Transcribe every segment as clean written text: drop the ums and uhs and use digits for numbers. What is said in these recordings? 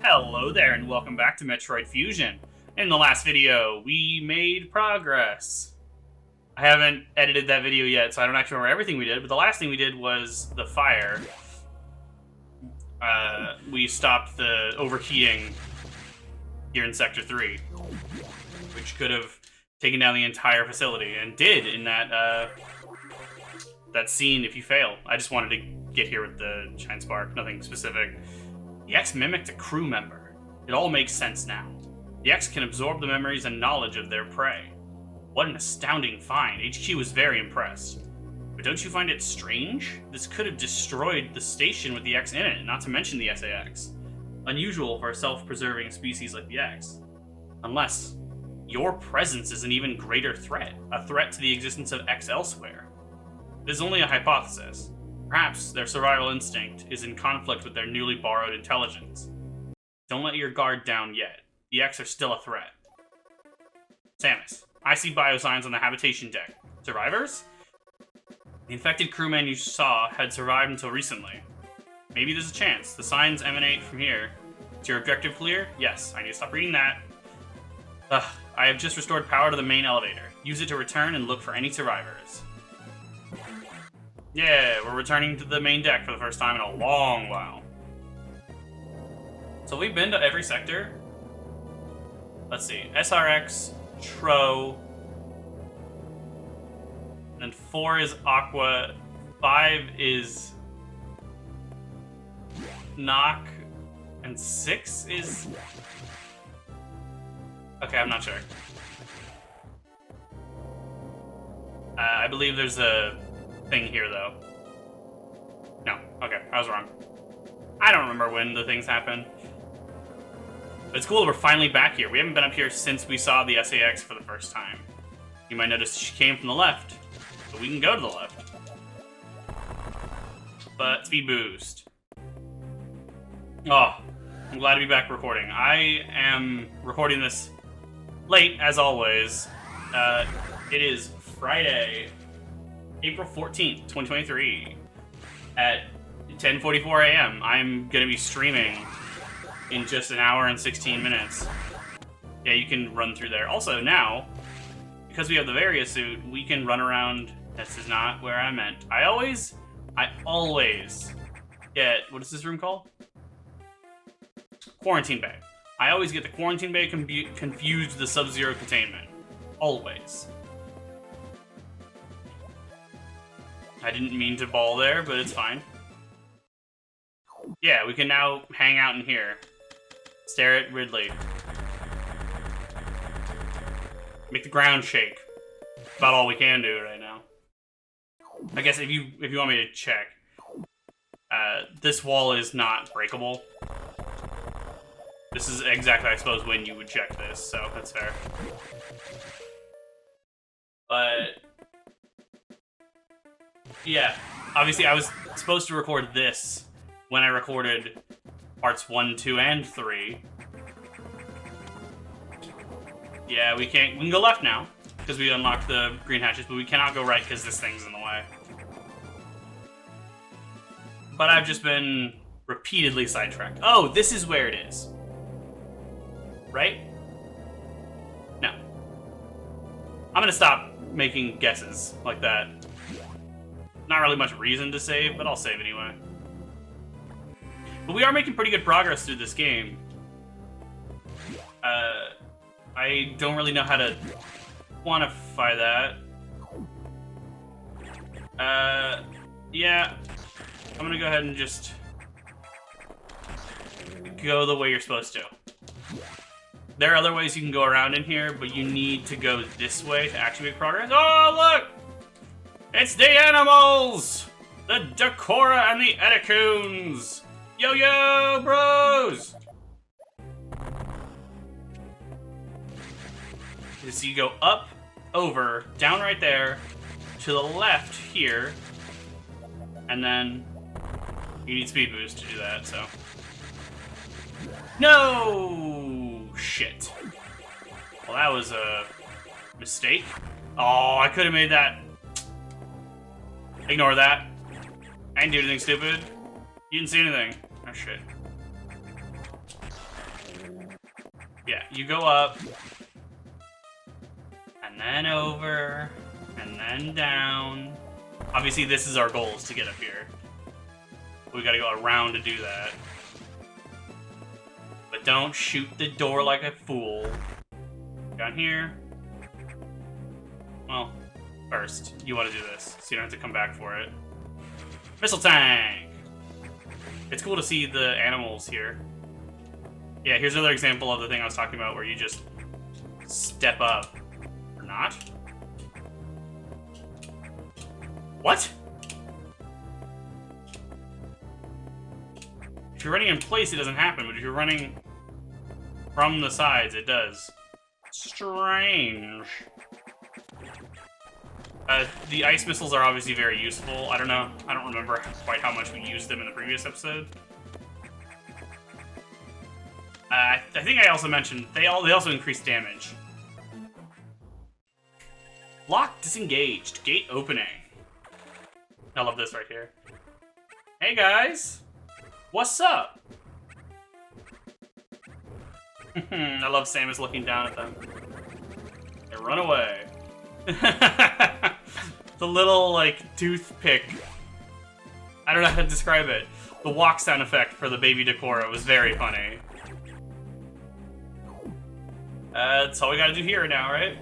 Hello there, and welcome back to Metroid Fusion. In the last video, we made progress. I haven't edited that video yet, so I don't actually remember everything we did, but the last thing we did was the fire. We stopped the overheating here in Sector 3, which could have taken down the entire facility, and did in that scene if you fail. I just wanted to get here with the Shine Spark, nothing specific. The X mimicked a crew member. It all makes sense now. The X can absorb the memories and knowledge of their prey. What an astounding find. HQ was very impressed. But don't you find it strange? This could have destroyed the station with the X in it, not to mention the SAX. Unusual for a self-preserving species like the X. Unless your presence is an even greater threat, a threat to the existence of X elsewhere. It is only a hypothesis. Perhaps their survival instinct is in conflict with their newly borrowed intelligence. Don't let your guard down yet. The X are still a threat. Samus, I see biosigns on the habitation deck. Survivors? The infected crewmen you saw had survived until recently. Maybe there's a chance. The signs emanate from here. Is your objective clear? Yes, I need to stop reading that. I have just restored power to the main elevator. Use it to return and look for any survivors. Yeah, we're returning to the main deck for the first time in a long while. So we've been to every sector. Let's see. SRX, Tro. And 4 is Aqua. 5 is Knock. And 6 is... Okay, I'm not sure. I believe there's a thing here, though. No, okay, I was wrong. I don't remember when the things happen. But it's cool that we're finally back here. We haven't been up here since we saw the SAX for the first time. You might notice she came from the left, so we can go to the left. But speed boost. Oh, I'm glad to be back recording. I am recording this late, as always. It is Friday, April 14th, 2023, at 10:44 a.m. I'm going to be streaming in just an hour and 16 minutes. Yeah, you can run through there. Also, now, because we have the Varia suit, we can run around. This is not where I meant. I always get, what is this room called? Quarantine Bay. I always get the Quarantine Bay confused with the Sub-Zero Containment. Always. I didn't mean to ball there, but it's fine. Yeah, we can now hang out in here. Stare at Ridley. Make the ground shake. About all we can do right now. I guess if you want me to check, this wall is not breakable. This is exactly, I suppose, when you would check this, so that's fair. But yeah, obviously I was supposed to record this when I recorded parts 1, 2, and 3. Yeah, we can go left now, because we unlocked the green hatches, but we cannot go right because this thing's in the way. But I've just been repeatedly sidetracked. Oh, this is where it is. Right? No. I'm gonna stop making guesses like that. Not really much reason to save, but I'll save anyway. But we are making pretty good progress through this game. I don't really know how to quantify that. Yeah. I'm gonna go ahead and just go the way you're supposed to. There are other ways you can go around in here, but you need to go this way to actually make progress. Oh, look! It's the animals! The Decora and the Eticoons! Yo-yo, bros! So you go up, over, down right there, to the left here, and then you need speed boost to do that, so. No! Shit. Well, that was a mistake. Oh, I could have made that. Ignore that. I didn't do anything stupid. You didn't see anything. Oh, shit. Yeah, you go up, and then over, and then down. Obviously, this is our goal, is to get up here. We gotta go around to do that. But don't shoot the door like a fool. Down here. Well, first, you want to do this, so you don't have to come back for it. Missile tank! It's cool to see the animals here. Yeah, here's another example of the thing I was talking about where you just step up. Or not. What? If you're running in place, it doesn't happen, but if you're running from the sides, it does. Strange. The ice missiles are obviously very useful. I don't know. I don't remember quite how much we used them in the previous episode. I think I also mentioned they also increase damage. Lock disengaged. Gate opening. I love this right here. Hey guys, what's up? I love Samus looking down at them. They run away. The little, like, toothpick. I don't know how to describe it. The walk sound effect for the baby Decora was very funny. That's all we gotta do here now, right?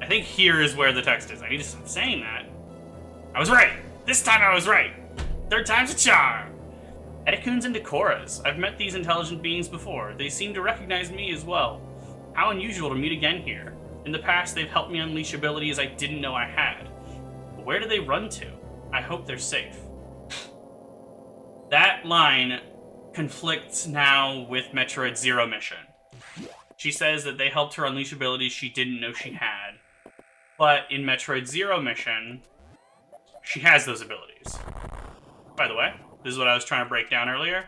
I think here is where the text is. I need to stop saying that. I was right! This time I was right! Third time's a charm! Eticunes and Decoras. I've met these intelligent beings before. They seem to recognize me as well. How unusual to meet again here. In the past, they've helped me unleash abilities I didn't know I had. But where do they run to? I hope they're safe. That line conflicts now with Metroid Zero mission. She says that they helped her unleash abilities she didn't know she had. But in Metroid Zero mission, she has those abilities. By the way, this is what I was trying to break down earlier.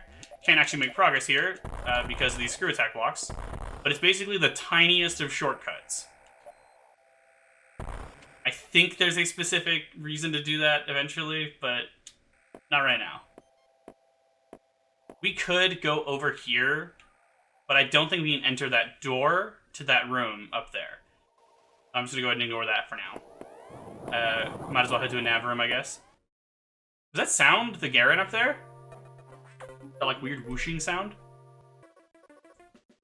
Can't actually make progress here because of these screw attack blocks. But it's basically the tiniest of shortcuts. I think there's a specific reason to do that eventually, but not right now. We could go over here, but I don't think we can enter that door to that room up there. I'm just gonna go ahead and ignore that for now. Might as well head to a nav room, I guess. Does that sound the Garen up there? That like weird whooshing sound?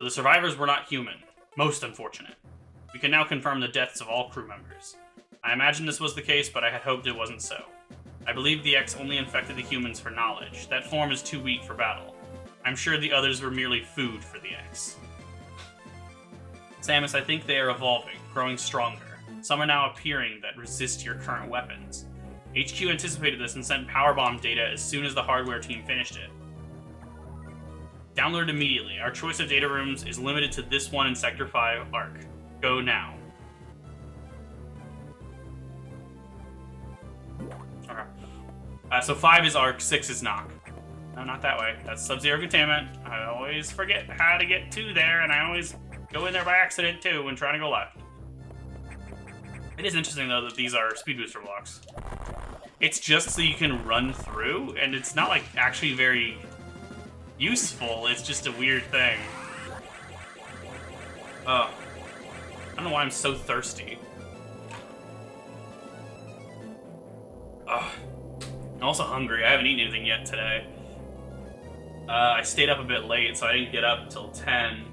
The survivors were not human. Most unfortunate. We can now confirm the deaths of all crew members. I imagine this was the case, but I had hoped it wasn't so. I believe the X only infected the humans for knowledge. That form is too weak for battle. I'm sure the others were merely food for the X. Samus, I think they are evolving, growing stronger. Some are now appearing that resist your current weapons. HQ anticipated this and sent powerbomb data as soon as the hardware team finished it. Download it immediately. Our choice of data rooms is limited to this one in Sector 5 ARC. Go now. Okay. So 5 is ARC, 6 is knock. No, not that way. That's Sub-Zero containment. I always forget how to get to there, and I always go in there by accident, too, when trying to go left. It is interesting, though, that these are speed booster blocks. It's just so you can run through, and it's not, like, actually very useful. It's just a weird thing. I don't know why I'm so thirsty. I'm also hungry. I haven't eaten anything yet today. I stayed up a bit late, so I didn't get up until 10.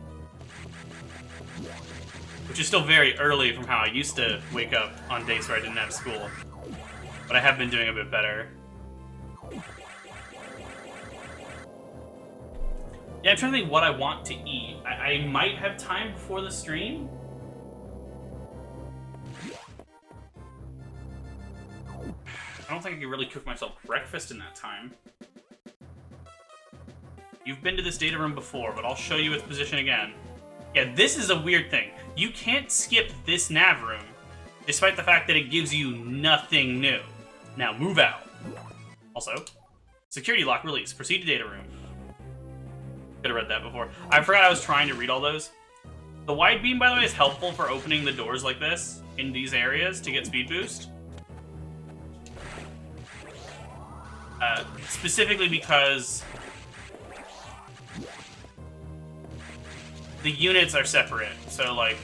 Which is still very early from how I used to wake up on days where I didn't have school. But I have been doing a bit better. Yeah, I'm trying to think what I want to eat. I might have time before the stream. I don't think I can really cook myself breakfast in that time. You've been to this data room before, but I'll show you its position again. Yeah, this is a weird thing. You can't skip this nav room, despite the fact that it gives you nothing new. Now move out. Also, security lock release. Proceed to data room. Could have read that before. I forgot I was trying to read all those. The wide beam, by the way, is helpful for opening the doors like this in these areas to get speed boost. Specifically because the units are separate. So, like,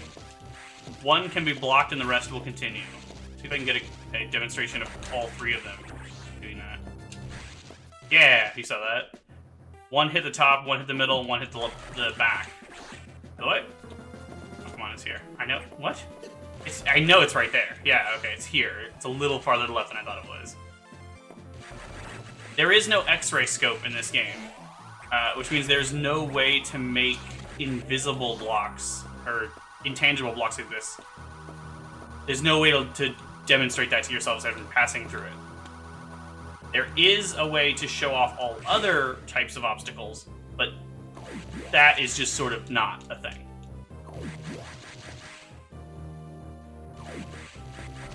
one can be blocked and the rest will continue. See if I can get a demonstration of all three of them doing that. Yeah, you saw that. One hit the top, one hit the middle, one hit the back. What? Oh, come on, it's here. I know. What? I know it's right there. Yeah, okay, it's here. It's a little farther to the left than I thought it was. There is no X-ray scope in this game, which means there's no way to make invisible blocks, or intangible blocks like this. There's no way to demonstrate that to yourself aside from passing through it. There is a way to show off all other types of obstacles, but that is just sort of not a thing.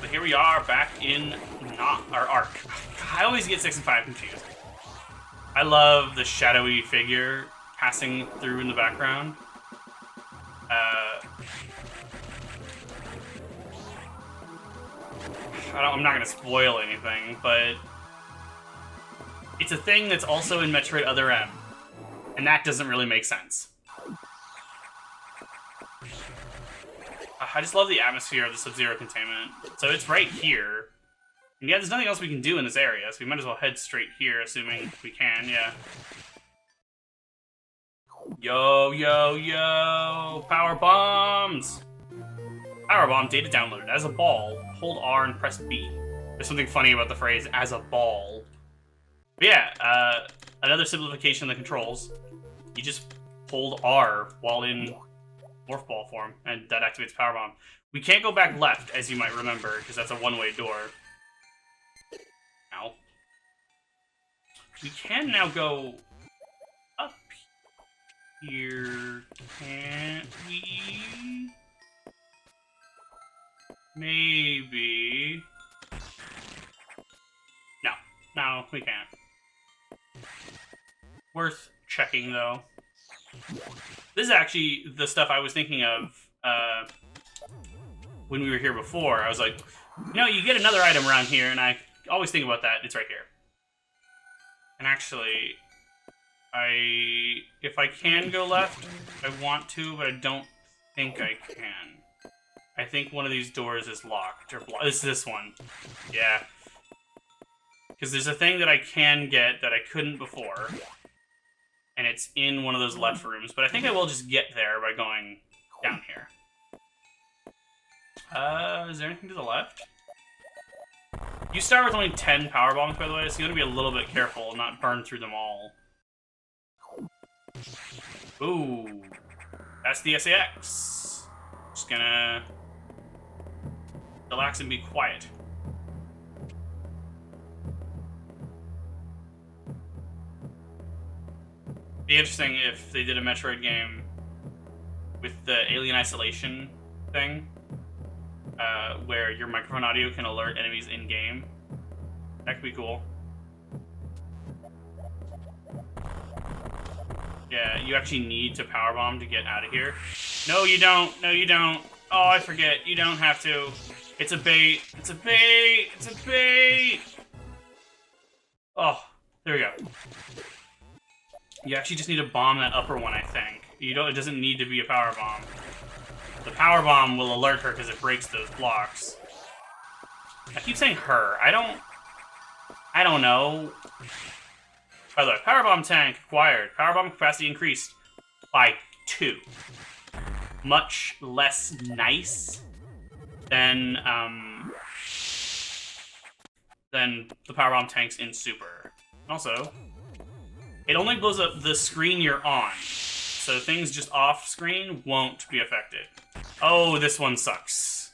But here we are back in our Ark. I always get 6 and 5 confused. I love the shadowy figure passing through in the background. I'm not going to spoil anything, but it's a thing that's also in Metroid Other M, and that doesn't really make sense. I just love the atmosphere of the Sub-Zero containment. So it's right here. And yeah, there's nothing else we can do in this area, so we might as well head straight here, assuming we can, yeah. Yo, yo, yo! Power bombs! Power bomb data downloaded. As a ball, hold R and press B. There's something funny about the phrase, as a ball. But yeah, another simplification of the controls. You just hold R while in Morph Ball form, and that activates Power Bomb. We can't go back left, as you might remember, because that's a one-way door. Ow. We can now go up here, can't we? Maybe. No, we can't. Worth checking, though. This is actually the stuff I was thinking of when we were here before. I was like, you know, you get another item around here, and I always think about that. It's right here. And actually, if I can go left, I want to, but I don't think I can. I think one of these doors is locked, or it's this one. Yeah. Because there's a thing that I can get that I couldn't before. And it's in one of those left rooms. But I think I will just get there by going down here. Is there anything to the left? You start with only 10 power bombs, by the way, so you gotta be a little bit careful and not burn through them all. Ooh. That's the SAX. Just gonna relax and be quiet. Be interesting if they did a Metroid game with the alien isolation thing, where your microphone audio can alert enemies in-game. That could be cool. Yeah, you actually need to powerbomb to get out of here. No, you don't. No, you don't. Oh, I forget. You don't have to. It's a bait. It's a bait. It's a bait. Oh, there we go. You actually just need to bomb that upper one, I think. You don't. It doesn't need to be a power bomb. The power bomb will alert her because it breaks those blocks. I keep saying her. I don't know. By the way, power bomb tank acquired. Power bomb capacity increased by 2. Much less nice than the power bomb tanks in Super. Also, it only blows up the screen you're on, so things just off screen won't be affected. Oh, this one sucks.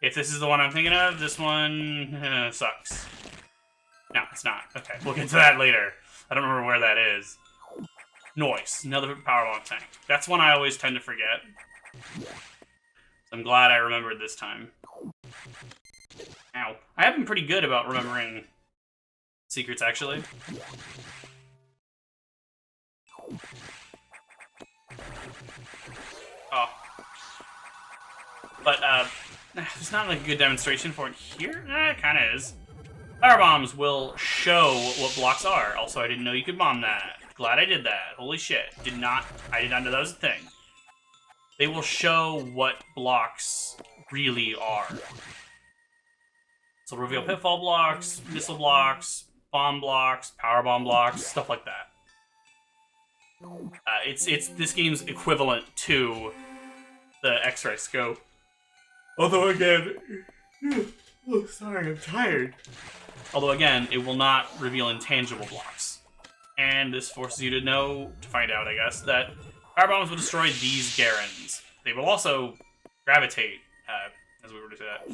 If this is the one I'm thinking of, this one sucks. No, it's not. Okay, we'll get to that later. I don't remember where that is. Noise, another powerbomb tank. That's one I always tend to forget. So I'm glad I remembered this time. Ow. I have been pretty good about remembering secrets, actually. Oh. But, there's not like a good demonstration for it here. It kinda is. Power bombs will show what blocks are. Also, I didn't know you could bomb that. Glad I did that. Holy shit. I did not know that was a thing. they will show what blocks really are. So reveal pitfall blocks, missile blocks, bomb blocks, power bomb blocks, stuff like that. It's this game's equivalent to the X-ray scope. Although again, oh, sorry, I'm tired. Although again, it will not reveal intangible blocks. And this forces you to find out, I guess, that power bombs will destroy these Garens. They will also gravitate, as we were to say that.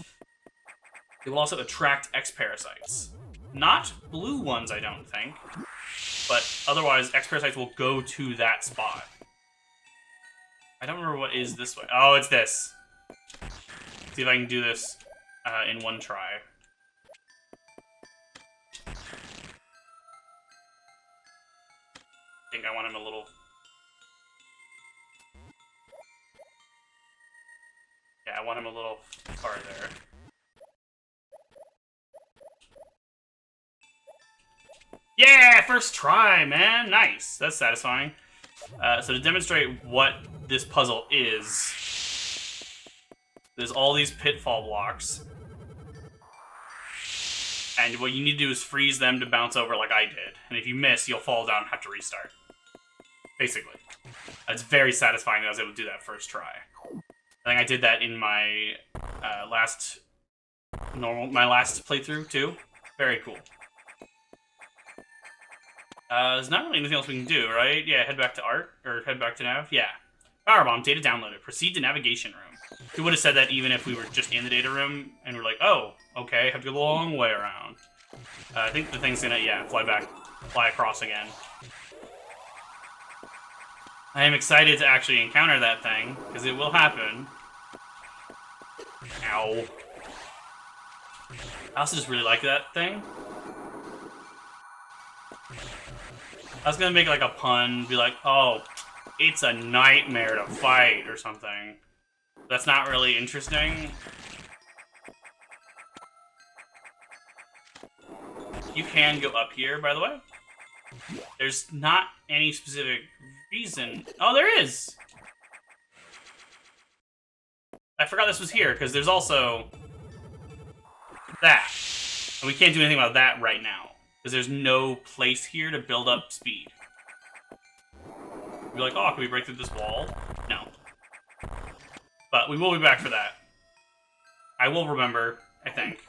They will also attract X-parasites. Not blue ones, I don't think. But otherwise, X-parasites will go to that spot. I don't remember what is this way. Oh, it's this. See if I can do this in one try. I think I want him a little... Yeah, I want him a little farther. Yeah, first try, man. Nice. That's satisfying. So to demonstrate what this puzzle is, there's all these pitfall blocks. And what you need to do is freeze them to bounce over like I did. And if you miss, you'll fall down and have to restart. Basically. It's very satisfying that I was able to do that first try. I think I did that in my last playthrough, too. Very cool. There's not really anything else we can do, right? Yeah, head back to art, or head back to nav. Yeah. Powerbomb, data downloaded. Proceed to navigation room. We would have said that even if we were just in the data room, and we're like, oh, okay, have to go the long way around. I think the thing's gonna, yeah, fly across again. I am excited to actually encounter that thing, because it will happen. Ow. I also just really like that thing. I was gonna make like a pun, be like, oh, it's a nightmare to fight or something. That's not really interesting. You can go up here, by the way. There's not any specific reason. Oh, there is! I forgot this was here, because there's also that. And we can't do anything about that right now. Because there's no place here to build up speed. You're like, oh, can we break through this wall? No. But we will be back for that. I will remember, I think.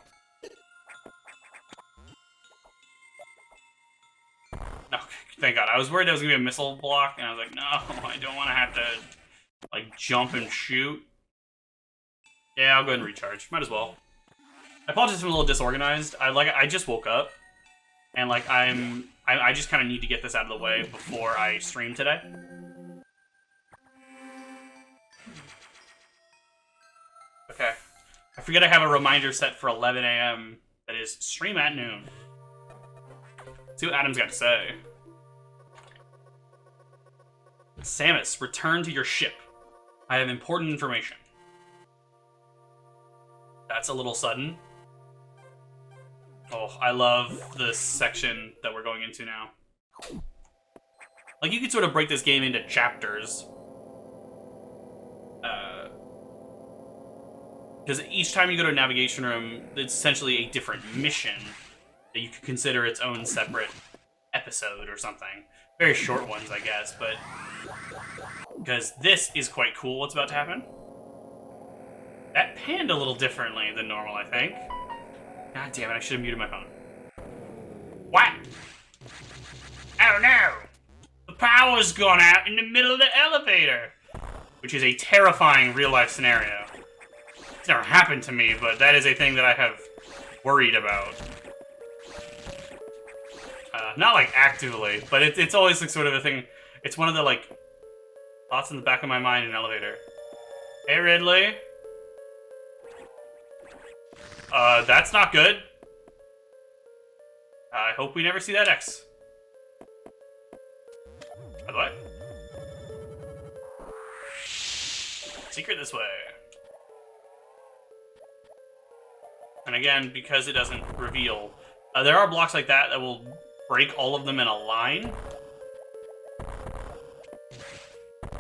No, thank God. I was worried that was going to be a missile block, and I was like, no, I don't want to have to, like, jump and shoot. Yeah, I'll go ahead and recharge. Might as well. I apologize if I'm a little disorganized. I just woke up. And, like, I just kind of need to get this out of the way before I stream today. Okay. I forget I have a reminder set for 11 a.m. that is stream at noon. Let's see what Adam's got to say. Samus, return to your ship. I have important information. That's a little sudden. Oh, I love this section that we're going into now. Like, you could sort of break this game into chapters. Because each time you go to a navigation room, it's essentially a different mission that you could consider its own separate episode or something. Very short ones, I guess, but... Because this is quite cool, what's about to happen. That panned a little differently than normal, I think. God damn it, I should have muted my phone. What? Oh no! The power's gone out in the middle of the elevator! Which is a terrifying real-life scenario. It's never happened to me, but that is a thing that I have worried about. Not, like, actively, but it's always, like, sort of a thing. It's one of the, like, thoughts in the back of my mind in an elevator. Hey, Ridley. That's not good. I hope we never see that X. By the way. Secret this way. And again, because it doesn't reveal, there are blocks like that that will break all of them in a line.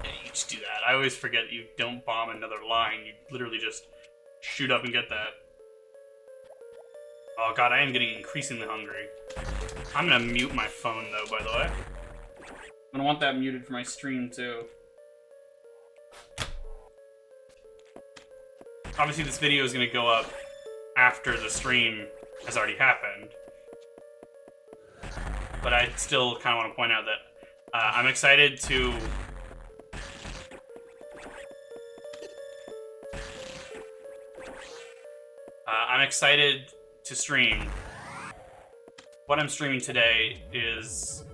Yeah, you just do that. I always forget you don't bomb another line. You literally just shoot up and get that. Oh god, I am getting increasingly hungry. I'm gonna mute my phone though, by the way. I'm gonna want that muted for my stream too. Obviously this video is gonna go up after the stream has already happened. But I still kind of want to point out that I'm excited to... I'm excited to stream. What I'm streaming today is...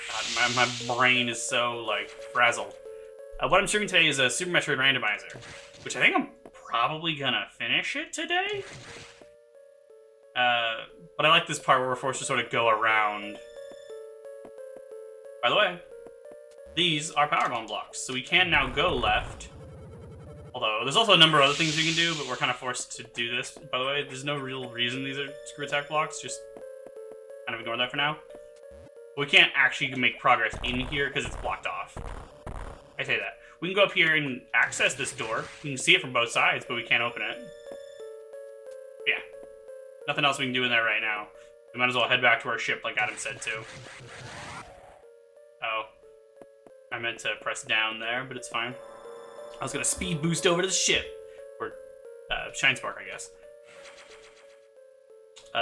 God, my brain is so, like, frazzled. What I'm streaming today is a Super Metroid randomizer, which I think I'm probably gonna finish it today. But I like this part where we're forced to sort of go around. By the way, these are power bomb blocks, so we can now go left. Although, there's also a number of other things we can do, but we're kind of forced to do this. By the way, there's no real reason these are screw attack blocks, just kind of ignore that for now. But we can't actually make progress in here because it's blocked off. I say that. We can go up here and access this door. We can see it from both sides, but we can't open it. Yeah. Nothing else we can do in there right now. We might as well head back to our ship like Adam said to. Oh. I meant to press down there, but it's fine. I was gonna speed boost over to the ship. Or, Shine Spark, I guess.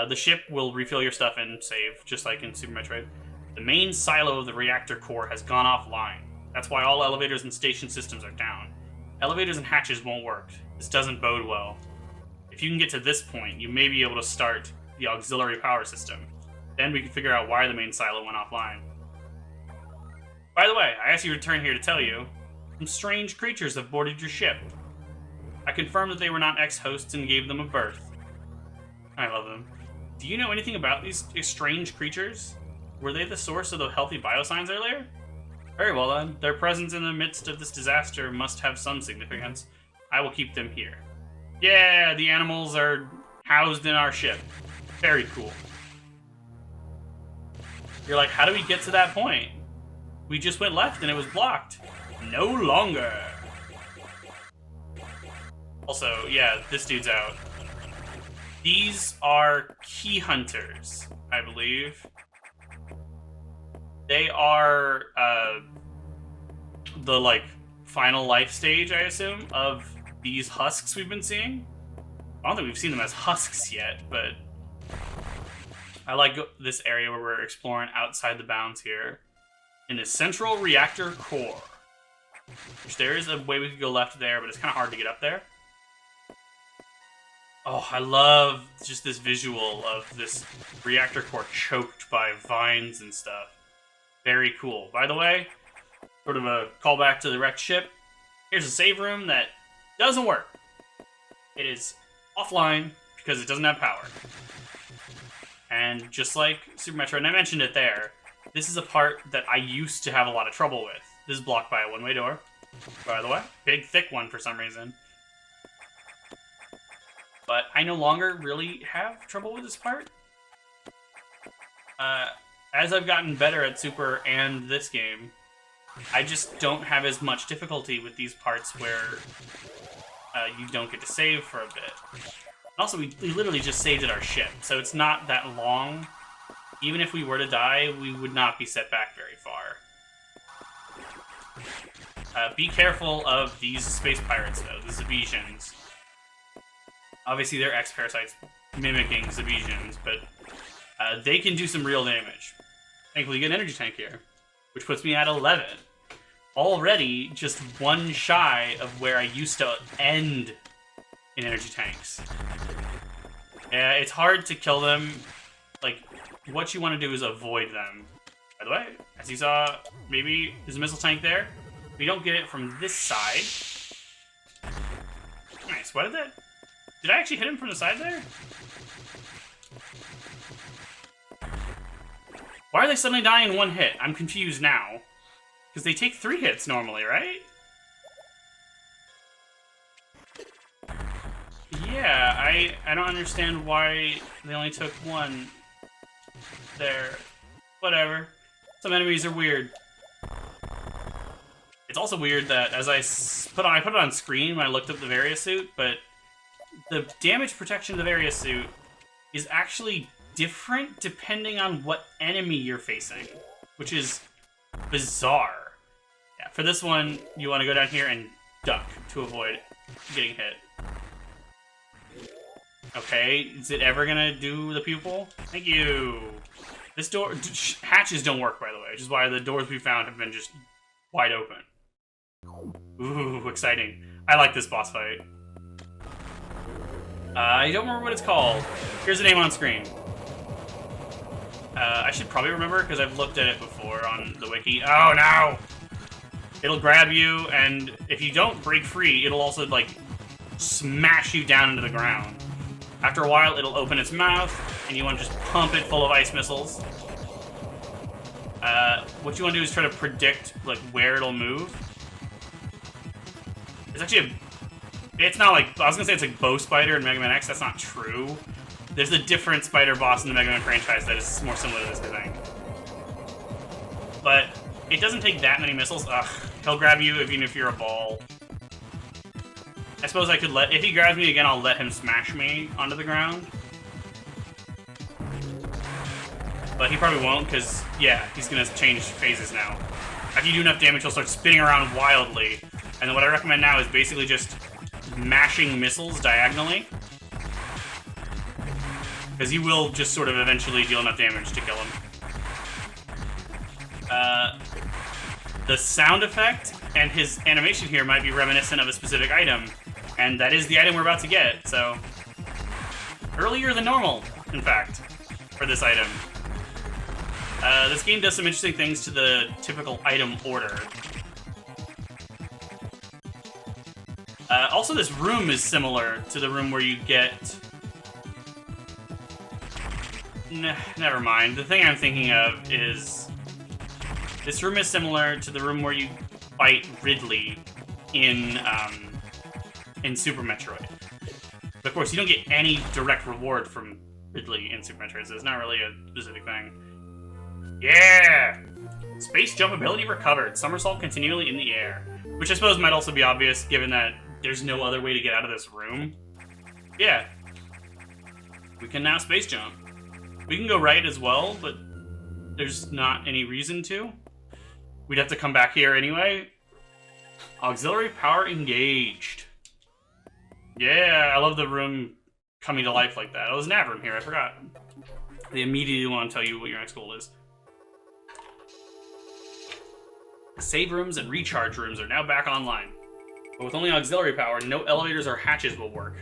The ship will refill your stuff and save, just like in Super Metroid. The main silo of the reactor core has gone offline. That's why all elevators and station systems are down. Elevators and hatches won't work. This doesn't bode well. If you can get to this point, you may be able to start the auxiliary power system. Then we can figure out why the main silo went offline. By the way, I asked you to return here to tell you, some strange creatures have boarded your ship. I confirmed that they were not ex-hosts and gave them a berth. I love them. Do you know anything about these strange creatures? Were they the source of the healthy biosigns earlier? Very well then. Their presence in the midst of this disaster must have some significance. I will keep them here. Yeah, the animals are housed in our ship. Very cool. You're like, how do we get to that point? We just went left and it was blocked. No longer. Also, yeah, this dude's out. These are key hunters, I believe. They are the like final life stage, I assume, of these husks we've been seeing. I don't think we've seen them as husks yet, but I like this area where we're exploring outside the bounds here. In the central reactor core. Which there is a way we could go left there, but it's kind of hard to get up there. Oh, I love just this visual of this reactor core choked by vines and stuff. Very cool. By the way, sort of a callback to the wrecked ship. Here's a save room that doesn't work. It is offline because it doesn't have power. And just like Super Metroid, and I mentioned it there, this is a part that I used to have a lot of trouble with. This is blocked by a one-way door, by the way. Big, thick one for some reason. But I no longer really have trouble with this part. As I've gotten better at Super and this game, I just don't have as much difficulty with these parts where you don't get to save for a bit. And also, we literally just saved at our ship, so it's not that long. Even if we were to die, we would not be set back very far. Be careful of these space pirates, though, the Zebesians. Obviously, they're X-Parasites mimicking Zebesians, but they can do some real damage. Thankfully, you get an energy tank here, which puts me at 11. Already just one shy of where I used to end in energy tanks. Yeah, it's hard to kill them. Like, what you want to do is avoid them. By the way, as you saw, maybe there's a missile tank there. We don't get it from this side. Nice, what did that... Did I actually hit him from the side there? Why are they suddenly dying in one hit? I'm confused now. Because they take 3 hits normally, right? Yeah, I don't understand why they only took 1 there. Whatever. Some enemies are weird. It's also weird that as I put it on screen when I looked up the Varia suit, but the damage protection of the Varia suit is actually different depending on what enemy you're facing, which is bizarre. Yeah, for this one, you want to go down here and duck to avoid getting hit. Okay, is it ever gonna do the pupil? Thank you. This door... Hatches don't work, by the way, which is why the doors we found have been just wide open. Ooh, exciting. I like this boss fight. I don't remember what it's called. Here's the name on screen. I should probably remember, because I've looked at it before on the wiki. Oh, no! It'll grab you, and if you don't break free, it'll also, like, smash you down into the ground. After a while, it'll open its mouth, and you want to just pump it full of ice missiles. What you want to do is try to predict, like, where it'll move. It's actually it's not like... I was gonna say it's like Bow Spider in Mega Man X. That's not true. There's a different spider boss in the Mega Man franchise that is more similar to this, I think. But it doesn't take that many missiles. Ugh. He'll grab you even if you're a ball. I suppose I could let... If he grabs me again, I'll let him smash me onto the ground. But he probably won't, because, yeah, he's going to change phases now. After you do enough damage, he'll start spinning around wildly. And then what I recommend now is basically just mashing missiles diagonally. Because he will just sort of eventually deal enough damage to kill him. The sound effect and his animation here might be reminiscent of a specific item. And that is the item we're about to get, so... Earlier than normal, in fact, for this item. This game does some interesting things to the typical item order. Also, this room is similar to the room where you get... Never mind. The thing I'm thinking of is... This room is similar to the room where you fight Ridley in Super Metroid. But of course, you don't get any direct reward from Ridley in Super Metroid, so it's not really a specific thing. Yeah! Space jump ability recovered. Somersault continually in the air. Which I suppose might also be obvious, given that there's no other way to get out of this room. Yeah. We can now space jump. We can go right as well, but there's not any reason to. We'd have to come back here anyway. Auxiliary power engaged. Yeah, I love the room coming to life like that. Oh, there's an room here, I forgot. They immediately want to tell you what your next goal is. Save rooms and recharge rooms are now back online. But with only auxiliary power, no elevators or hatches will work.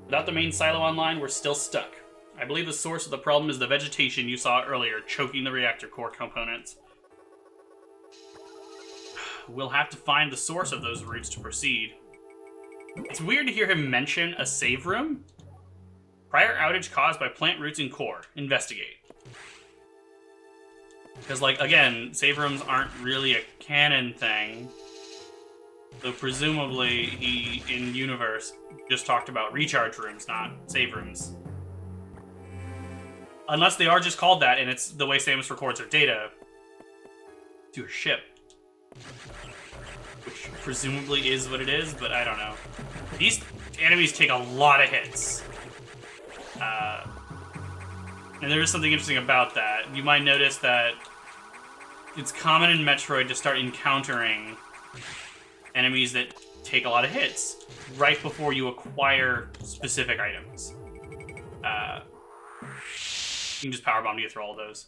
Without the main silo online, we're still stuck. I believe the source of the problem is the vegetation you saw earlier, choking the reactor core components. We'll have to find the source of those roots to proceed. It's weird to hear him mention a save room. Prior outage caused by plant roots in core. Investigate. Because, like, again, save rooms aren't really a canon thing. So presumably, he, in universe, just talked about recharge rooms, not save rooms. Unless they are just called that, and it's the way Samus records her data to her ship. Which presumably is what it is, but I don't know. These enemies take a lot of hits. And there is something interesting about that. You might notice that it's common in Metroid to start encountering enemies that take a lot of hits right before you acquire specific items. You can just power bomb to get through all of those.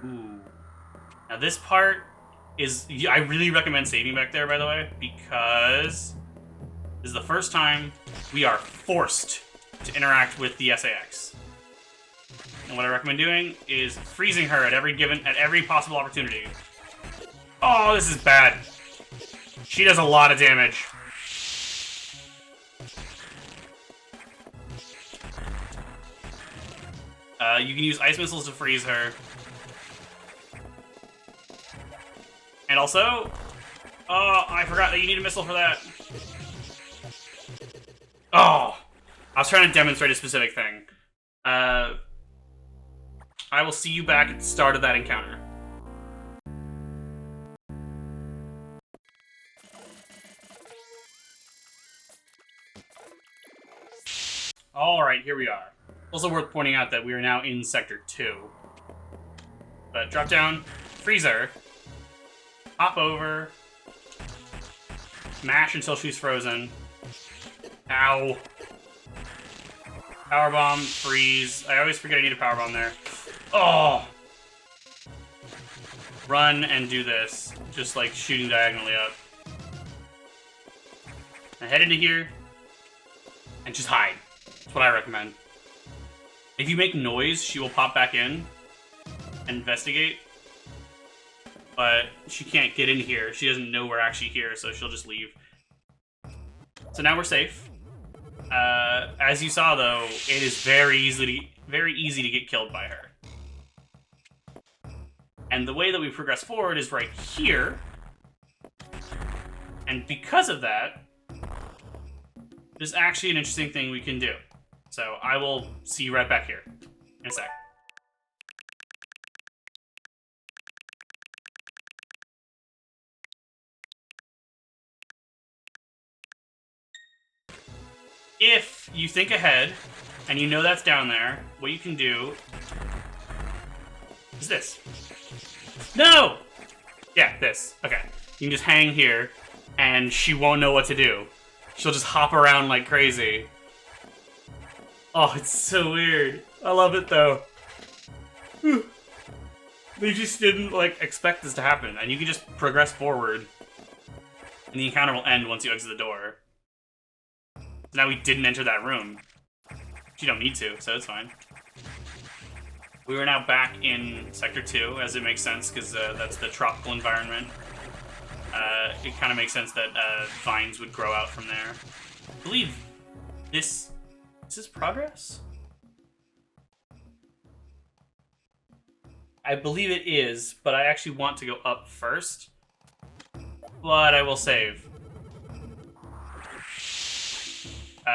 Ooh. Now this part is... I really recommend saving back there, by the way, because this is the first time we are forced to interact with the SAX. And what I recommend doing is freezing her at every possible opportunity. Oh, this is bad. She does a lot of damage. You can use ice missiles to freeze her. And also... Oh, I forgot that you need a missile for that. Oh! I was trying to demonstrate a specific thing. I will see you back at the start of that encounter. Alright, here we are. Also worth pointing out that we are now in Sector 2. But drop down, freezer, hop over, mash until she's frozen. Ow. Powerbomb, freeze. I always forget I need a powerbomb there. Oh! Run and do this. Just like shooting diagonally up. Now head into here and just hide. That's what I recommend. If you make noise, she will pop back in and investigate. But she can't get in here. She doesn't know we're actually here, so she'll just leave. So now we're safe. As you saw, though, it is very easy to get killed by her. And the way that we progress forward is right here. And because of that, there's actually an interesting thing we can do. So I will see you right back here in a sec. If you think ahead, and you know that's down there, what you can do is this. No! Yeah, this. Okay. You can just hang here, and she won't know what to do. She'll just hop around like crazy. Oh, it's so weird. I love it, though. They just didn't, like, expect this to happen, and you can just progress forward, and the encounter will end once you exit the door. So now we didn't enter that room. You don't need to, so it's fine. We are now back in Sector 2, as it makes sense, because that's the tropical environment. It kind of makes sense that vines would grow out from there. I believe this... Is this progress? I believe it is, but I actually want to go up first. But I will save.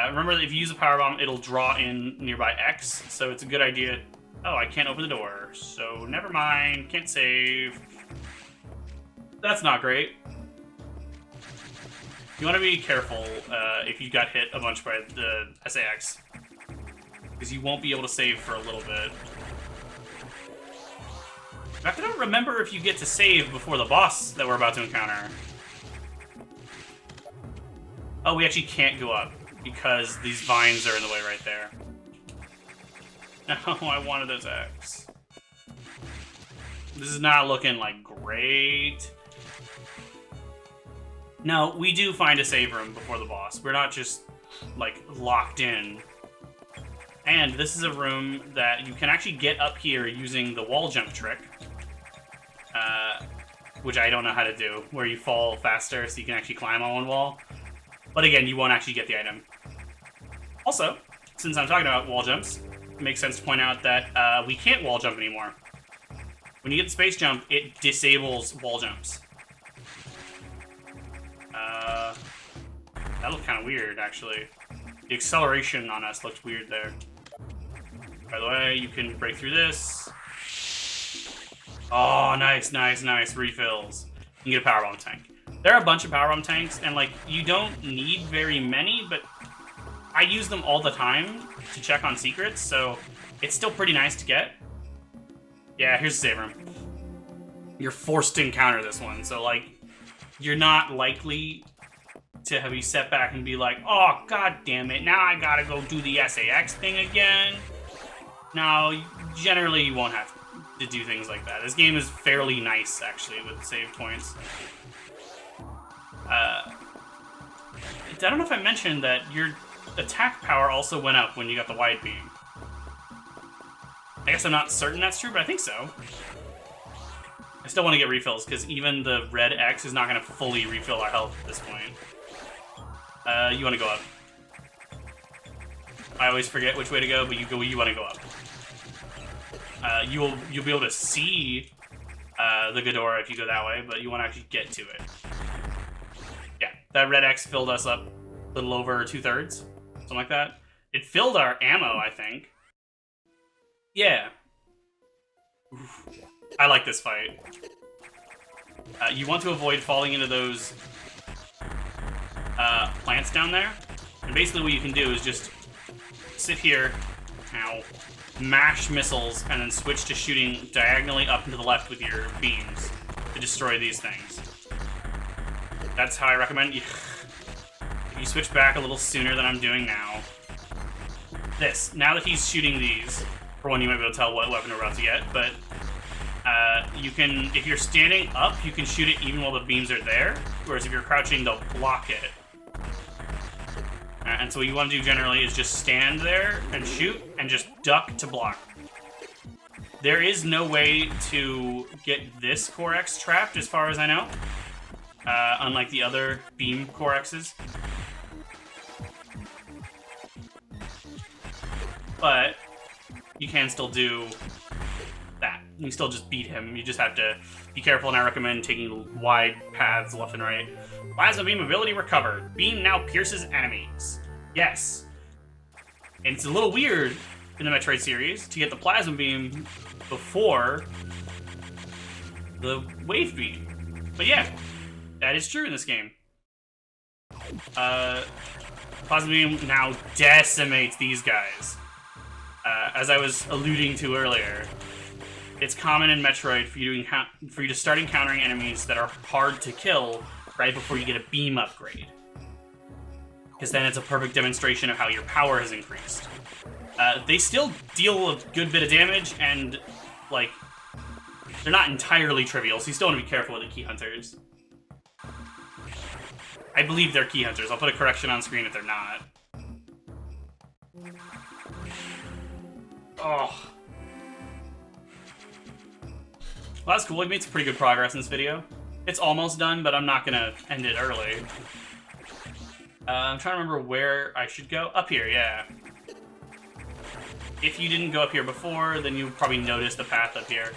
Remember that if you use a powerbomb, it'll draw in nearby X, so it's a good idea. Oh, I can't open the door, so never mind. Can't save. That's not great. You want to be careful if you got hit a bunch by the SAX, because you won't be able to save for a little bit. In fact, I don't remember if you get to save before the boss that we're about to encounter. Oh, we actually can't go up, because these vines are in the way right there. No, I wanted those X. This is not looking, like, great. No, we do find a save room before the boss. We're not just, like, locked in. And this is a room that you can actually get up here using the wall jump trick. Which I don't know how to do, where you fall faster so you can actually climb on one wall. But again, you won't actually get the item. Also, since I'm talking about wall jumps, it makes sense to point out that we can't wall jump anymore. When you get the space jump, it disables wall jumps. That looked kind of weird, actually. The acceleration on us looked weird there. By the way, you can break through this. Oh, nice, nice, nice. Refills. You can get a powerbomb tank. There are a bunch of powerbomb tanks, and, like, you don't need very many, but I use them all the time to check on secrets, so it's still pretty nice to get. Yeah, here's the save room. You're forced to encounter this one, so, like, you're not likely to have you set back and be like, oh, god damn it, now I gotta go do the SAX thing again. No, generally you won't have to do things like that. This game is fairly nice, actually, with save points. I don't know if I mentioned that your attack power also went up when you got the wide beam. I guess I'm not certain that's true, but I think so. I still want to get refills, because even the red X is not going to fully refill our health at this point. You want to go up. I always forget which way to go, but you want to go up. You'll be able to see the Ghidorah if you go that way, but you want to actually get to it. Yeah, that red X filled us up a little over 2/3, something like that. It filled our ammo, I think. Yeah. Oof. I like this fight. You want to avoid falling into those plants down there. And basically what you can do is just sit here, ow, mash missiles, and then switch to shooting diagonally up and to the left with your beams to destroy these things. That's how I recommend you. If you switch back a little sooner than I'm doing now. Now that he's shooting these, for one, you might be able to tell what weapon we're about to get, but you can, if you're standing up, you can shoot it even while the beams are there, whereas if you're crouching, they'll block it. And so what you want to do generally is just stand there and shoot, and just duck to block. There is no way to get this Core X trapped, as far as I know, unlike the other beam Core X's. But you can still do that. You can still just beat him. You just have to be careful, and I recommend taking wide paths left and right. Plasma beam ability recovered. Beam now pierces enemies. Yes. And it's a little weird in the Metroid series to get the plasma beam before the wave beam. But yeah, that is true in this game. Plasma beam now decimates these guys. As I was alluding to earlier, it's common in Metroid for you to start encountering enemies that are hard to kill right before you get a beam upgrade. Because then it's a perfect demonstration of how your power has increased. They still deal a good bit of damage, and, like, they're not entirely trivial, so you still want to be careful with the key hunters. I believe they're key hunters. I'll put a correction on screen if they're not. Oh. Well, that's cool. We made some pretty good progress in this video. It's almost done, but I'm not going to end it early. I'm trying to remember where I should go. Up here, yeah. If you didn't go up here before, then you probably noticed the path up here.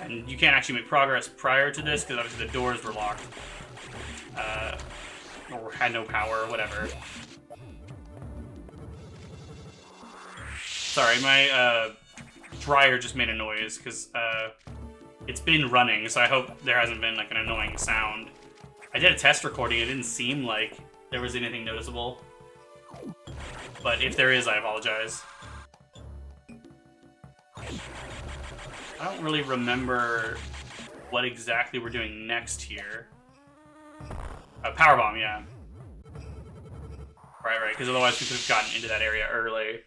And you can't actually make progress prior to this, because obviously the doors were locked. Or had no power, or whatever. Sorry, my dryer just made a noise, because it's been running, so I hope there hasn't been like an annoying sound. I did a test recording, it didn't seem like there was anything noticeable. But if there is, I apologize. I don't really remember what exactly we're doing next here. Powerbomb, yeah. Right, because otherwise we could have gotten into that area early.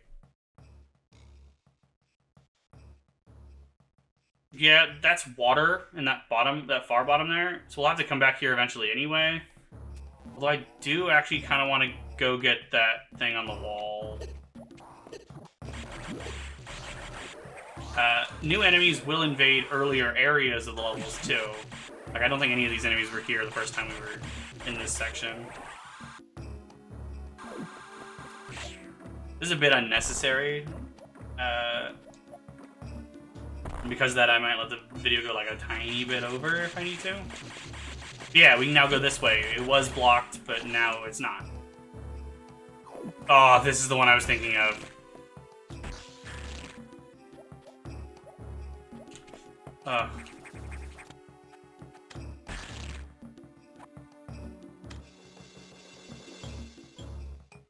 Yeah, that's water in that far bottom there. So we'll have to come back here eventually anyway. Although I do actually kind of want to go get that thing on the wall. New enemies will invade earlier areas of the levels too. Like, I don't think any of these enemies were here the first time we were in this section. This is a bit unnecessary. Because of that, I might let the video go like a tiny bit over if I need to. Yeah, we can now go this way. It was blocked, but now it's not. Oh, this is the one I was thinking of.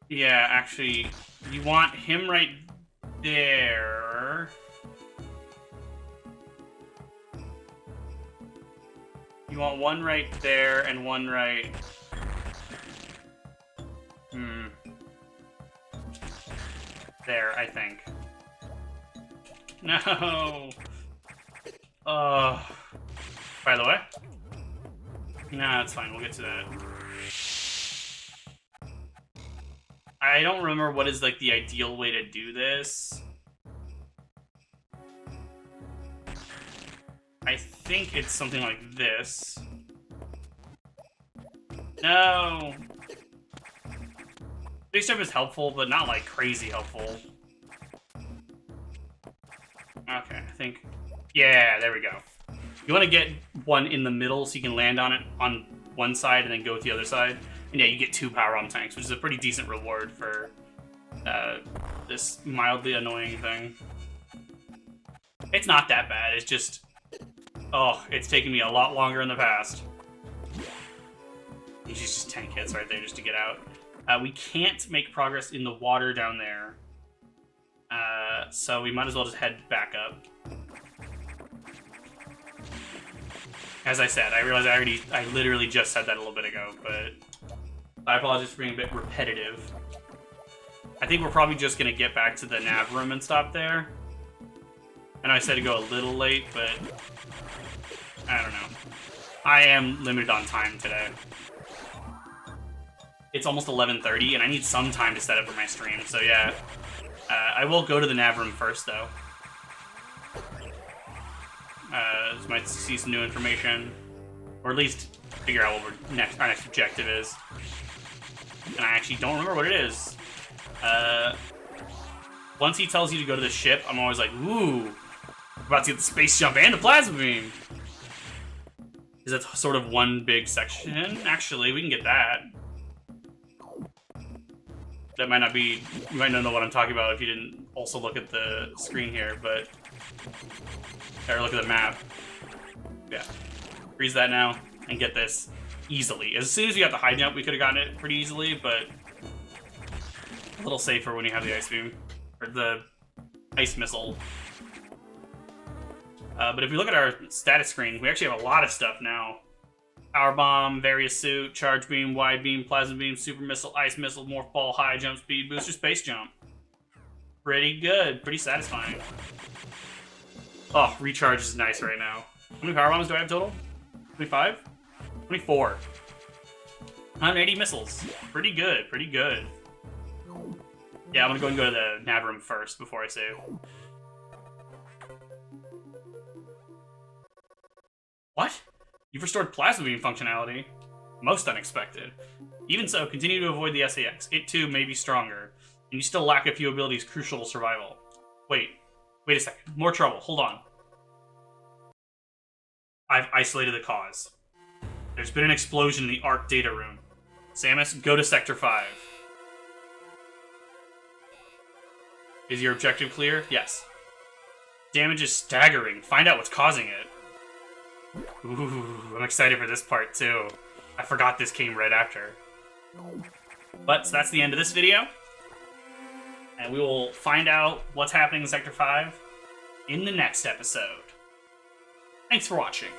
Yeah, actually, you want him right there. You want one right there and one right... there, I think. No! By the way? Nah, it's fine. We'll get to that. I don't remember what is, like, the ideal way to do this. I think it's something like this. No! Big step is helpful, but not, like, crazy helpful. Okay, I think... Yeah, there we go. You want to get one in the middle so you can land on it on one side and then go with the other side. And yeah, you get 2 power bomb tanks, which is a pretty decent reward for this mildly annoying thing. It's not that bad, it's just... Oh, it's taken me a lot longer in the past. These just tank hits right there just to get out. We can't make progress in the water down there. So we might as well just head back up. As I said, I realized I literally just said that a little bit ago, but I apologize for being a bit repetitive. I think we're probably just gonna get back to the nav room and stop there. I know I said to go a little late, but I don't know. I am limited on time today. It's almost 11:30, and I need some time to set up for my stream, so yeah. I will go to the nav room first, though. Might see some new information, or at least figure out what our next objective is. And I actually don't remember what it is. Once he tells you to go to the ship, I'm always like, ooh, about to get the space jump and the plasma beam. Is that sort of one big section? Actually, we can get that. That might not be, you might not know what I'm talking about if you didn't also look at the screen here, but, or look at the map. Yeah, freeze that now and get this easily. As soon as we got the high jump, we could have gotten it pretty easily, but a little safer when you have the ice beam, or the ice missile. But if we look at our status screen, we actually have a lot of stuff now. Power bomb, various suit, charge beam, wide beam, plasma beam, super missile, ice missile, morph ball, high jump, speed booster, space jump. Pretty good, pretty satisfying. Oh, recharge is nice right now. How many power bombs do I have total? 25? 24. 180 missiles. Pretty good, pretty good. Yeah, I'm gonna go to the nav room first before I save. What? You've restored plasma beam functionality. Most unexpected. Even so, continue to avoid the SAX. It too may be stronger, and you still lack a few abilities crucial to survival. Wait a second. More trouble. Hold on. I've isolated the cause. There's been an explosion in the ARC data room. Samus, go to Sector 5. Is your objective clear? Yes. Damage is staggering. Find out what's causing it. Ooh, I'm excited for this part, too. I forgot this came right after. But, so that's the end of this video. And we will find out what's happening in Sector 5 in the next episode. Thanks for watching.